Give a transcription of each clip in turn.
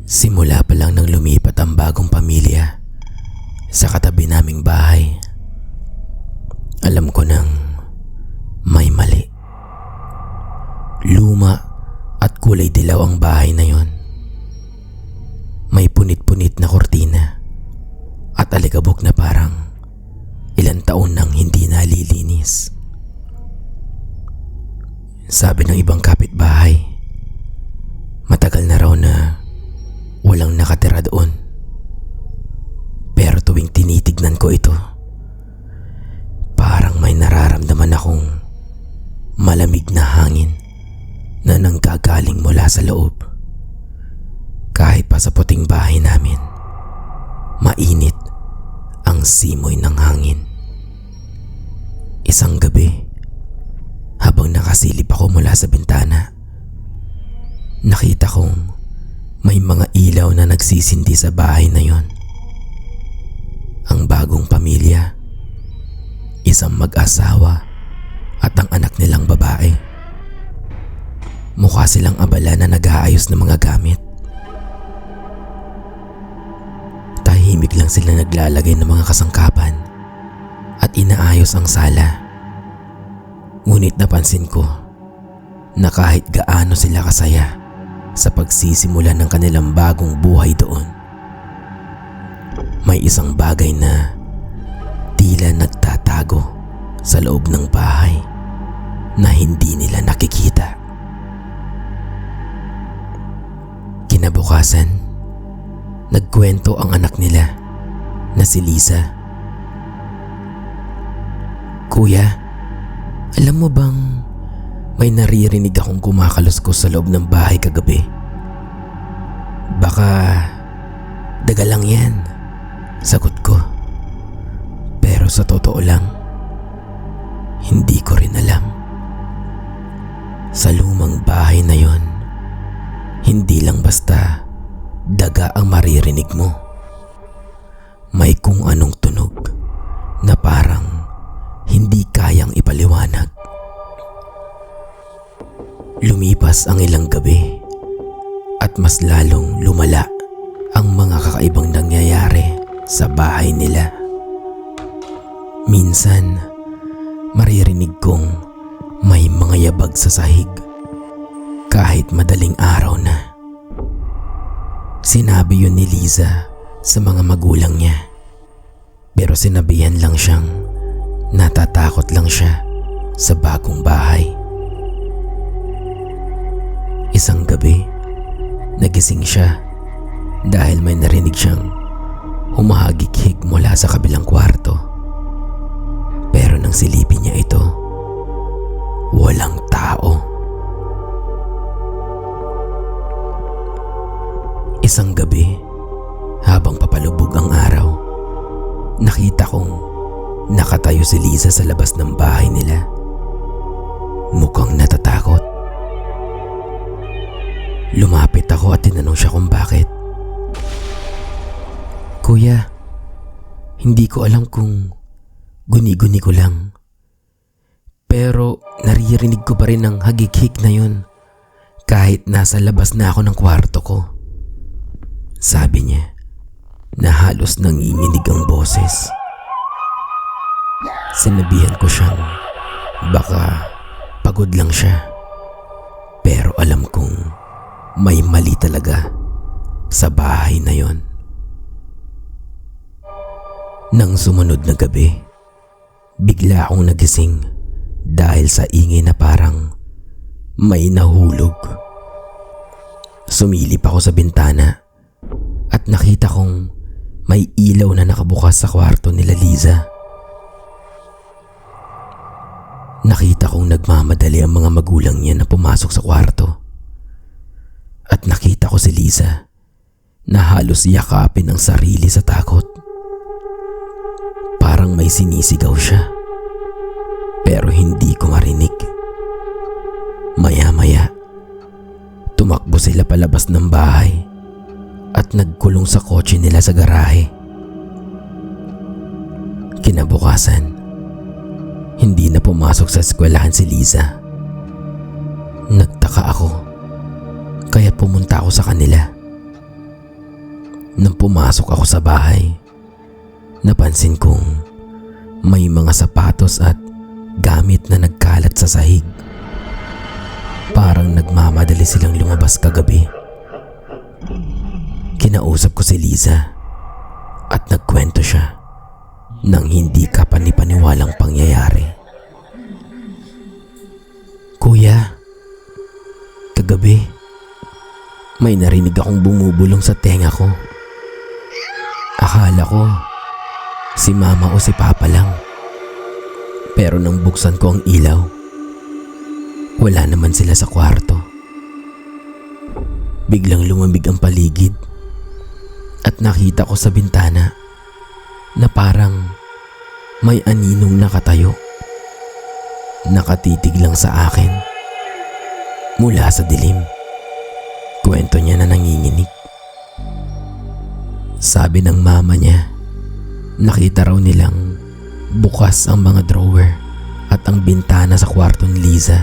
Simula pa lang nang lumipat ang bagong pamilya sa katabi naming bahay, alam ko nang may mali. Luma at kulay dilaw ang bahay na yon. May punit-punit na kortina at alikabok na parang ilang taon nang hindi nalilinis. Sabi ng ibang kapitbahay, matagal na raw na walang nakatira doon. Pero tuwing tinitignan ko ito, parang may nararamdaman akong malamig na hangin na nanggagaling mula sa loob. Kahit pa sa puting bahay namin, mainit ang simoy ng hangin. Isang gabi, habang nakasilip ako mula sa bintana, nakita kong may mga ilaw na nagsisindi sa bahay na yon. Ang bagong pamilya, isang mag-asawa at ang anak nilang babae. Mukha silang abala na nag-aayos ng mga gamit. Tahimik lang sila naglalagay ng mga kasangkapan at inaayos ang sala. Ngunit napansin ko na kahit gaano sila kasaya sa pagsisimula ng kanilang bagong buhay doon, may isang bagay na tila nagtatago sa loob ng bahay na hindi nila nakikita. Kinabukasan, nagkwento ang anak nila na si Liza. "Kuya, alam mo bang may naririnig akong kumakaluskos sa loob ng bahay kagabi? Baka daga lang yan," sagot ko. Pero sa totoo lang, hindi ko rin alam. Sa lumang bahay na yon, hindi lang basta daga ang maririnig mo. May kung anong tunog na parang hindi kayang ipaliwanag. Lumipas ang ilang gabi at mas lalong lumala ang mga kakaibang nangyayari sa bahay nila. Minsan, maririnig kong may mga yabag sa sahig kahit madaling araw na. Sinabi yun ni Liza sa mga magulang niya, pero sinabihan lang siyang natatakot lang siya sa bagong bahay. Isang gabi, nagising siya dahil may narinig siyang humahagik-hig mula sa kabilang kwarto. Pero nang silipin niya ito, walang tao. Isang gabi, habang papalubog ang araw, nakita kong nakatayo si Liza sa labas ng bahay nila. Mukhang natatakot. Lumapit ako at tinanong siya kung bakit. "Kuya, hindi ko alam kung guni-guni ko lang, pero naririnig ko pa rin ang hagik-hik na yun kahit nasa labas na ako ng kwarto ko," sabi niya na halos nanginginig ang boses. Sinabihan ko siyang baka pagod lang siya, pero alam kong may mali talaga sa bahay na yon. Nang sumunod na gabi, bigla akong nagising dahil sa ingay na parang may nahulog. Sumilip ako sa bintana at nakita kong may ilaw na nakabukas sa kwarto nila Liza. Nakita kong nagmamadali ang mga magulang niya na pumasok sa kwarto. At nakita ko si Liza na halos yakapin ang sarili sa takot. Parang may sinisigaw siya, pero hindi ko marinig. Maya-maya, tumakbo sila palabas ng bahay at nagkulong sa kotse nila sa garahe. Kinabukasan, hindi na pumasok sa eskwelahan si Liza. Nagtaka ako, kaya pumunta ako sa kanila Nang pumasok ako sa bahay, napansin kong may mga sapatos at gamit na nagkalat sa sahig. Parang nagmamadali silang lumabas kagabi. Kinausap ko si Liza at nagkwento siya ng hindi kapanipaniwalang pangyayari. Kuya, kagabi may narinig akong bumubulong sa tenga ko. Akala ko si mama o si papa lang. Pero nang buksan ko ang ilaw, wala naman sila sa kwarto. Biglang lumamig ang paligid at nakita ko sa bintana na parang may aninong nakatayo. Nakatitig lang sa akin mula sa dilim. Kwento niya na nanginginig. Sabi ng mama niya, nakita raw nilang bukas ang mga drawer at ang bintana sa kwarto ni Liza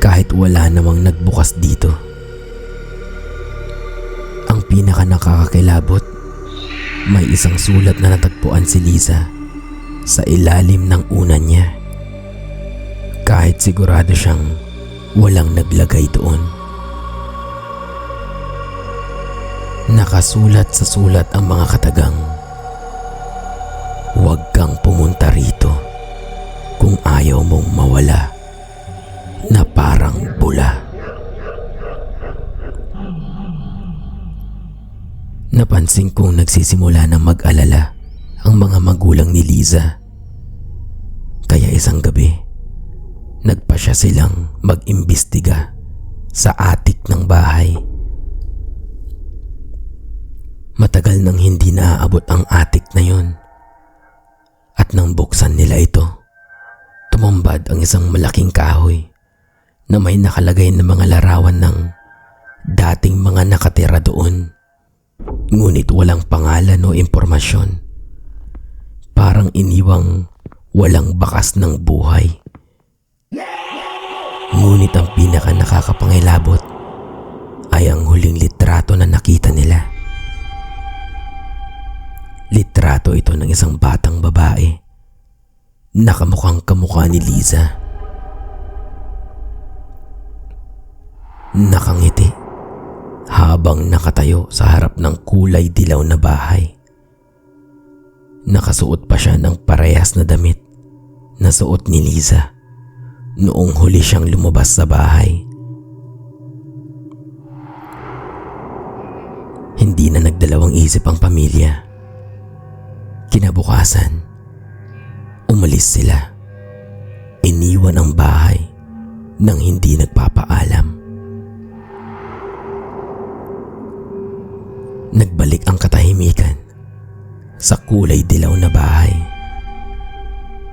kahit wala namang nagbukas dito. Ang pinaka nakakakilabot, may isang sulat na natagpuan si Liza sa ilalim ng unan niya. Kahit sigurado siyang walang naglagay doon. Nakasulat sa sulat ang mga katagang, "Huwag kang pumunta rito kung ayaw mong mawala na parang bula." Napansin kong nagsisimula ng mag-alala ang mga magulang ni Liza. Kaya isang gabi, nagpasya silang mag-imbestiga sa attic ng bahay. Matagal nang hindi naaabot ang attic na yon. At nang buksan nila ito, tumambad ang isang malaking kahoy na may nakalagay na mga larawan ng dating mga nakatira doon. Ngunit walang pangalan o impormasyon. Parang iniwang walang bakas ng buhay. Ngunit ang pinaka nakakapangilabot ay ang huling litrato na nakita nila. Litrato ito ng isang batang babae. Nakamukhang kamukha ni Liza. Nakangiti habang nakatayo sa harap ng kulay dilaw na bahay. Nakasuot pa siya ng parehas na damit na suot ni Liza noong huli siyang lumabas sa bahay. Hindi na nagdalawang isip ang pamilya. Kinabukasan, umalis sila. Iniwan ang bahay nang hindi nagpapaalam. Nagbalik ang katahimikan sa kulay dilaw na bahay.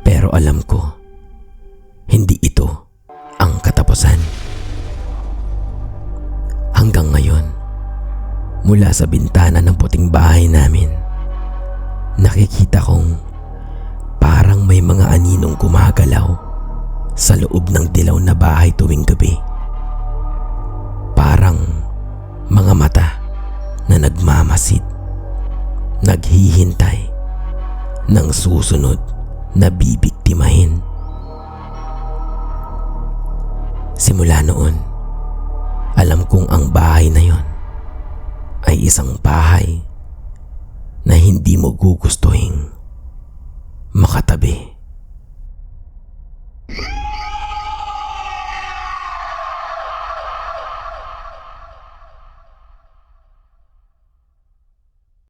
Pero alam ko, hindi ito ang katapusan. Hanggang ngayon, mula sa bintana ng puting bahay namin, nakikita kong parang may mga aninong gumagalaw sa loob ng dilaw na bahay tuwing gabi. Parang mga mata na nagmamasid, naghihintay ng susunod na bibiktimahin. Simula noon, alam kong ang bahay na yon ay isang bahay na hindi mo gugustuhin makatabi.